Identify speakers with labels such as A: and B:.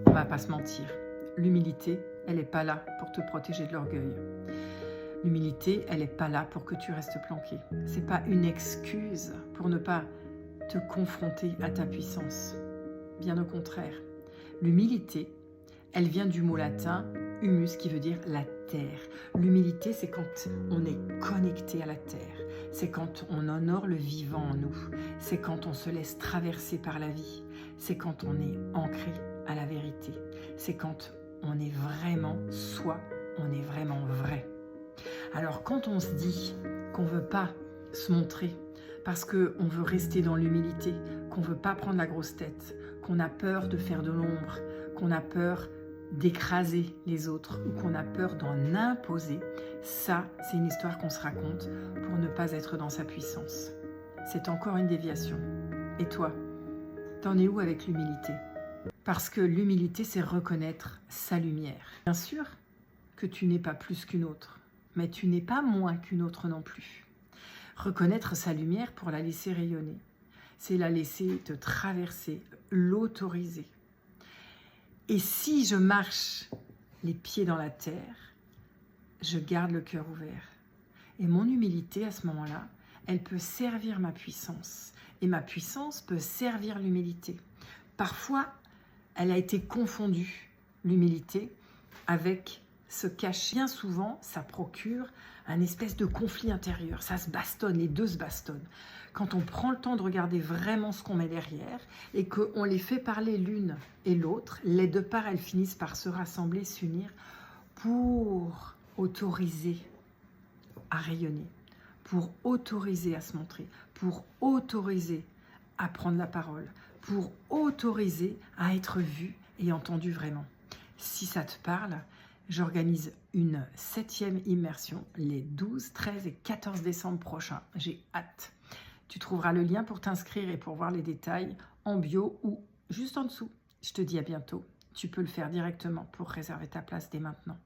A: On va pas se mentir. L'humilité, elle n'est pas là pour te protéger de l'orgueil. L'humilité, elle n'est pas là pour que tu restes planqué. C'est pas une excuse pour ne pas te confronter à ta puissance. Bien au contraire. L'humilité, elle vient du mot latin humus qui veut dire la terre. L'humilité, c'est quand on est connecté à la terre. C'est quand on honore le vivant en nous. C'est quand on se laisse traverser par la vie. C'est quand on est ancré à la vérité. C'est quand on est vraiment soi, on est vraiment vrai. Alors quand on se dit qu'on ne veut pas se montrer parce qu'on veut rester dans l'humilité, qu'on ne veut pas prendre la grosse tête, qu'on a peur de faire de l'ombre, qu'on a peur d'écraser les autres ou qu'on a peur d'en imposer, ça, c'est une histoire qu'on se raconte pour ne pas être dans sa puissance. C'est encore une déviation. Et toi, t'en es où avec l'humilité? Parce que l'humilité, c'est reconnaître sa lumière. Bien sûr que tu n'es pas plus qu'une autre, mais tu n'es pas moins qu'une autre non plus. Reconnaître sa lumière pour la laisser rayonner, c'est la laisser te traverser, l'autoriser. Et si je marche les pieds dans la terre, je garde le cœur ouvert. Et mon humilité, à ce moment-là, elle peut servir ma puissance. Et ma puissance peut servir l'humilité. Parfois, elle a été confondue, l'humilité, avec se cacher. Bien souvent, ça procure un espèce de conflit intérieur. Ça se bastonne, les deux se bastonnent. Quand on prend le temps de regarder vraiment ce qu'on met derrière et qu'on les fait parler l'une et l'autre, les deux parts, elles finissent par se rassembler, s'unir pour autoriser à rayonner, pour autoriser à se montrer, pour autoriser à prendre la parole, pour autoriser à être vu et entendu vraiment. Si ça te parle, j'organise une 7e immersion les 12, 13 et 14 décembre prochains. J'ai hâte. Tu trouveras le lien pour t'inscrire et pour voir les détails en bio ou juste en dessous. Je te dis à bientôt. Tu peux le faire directement pour réserver ta place dès maintenant.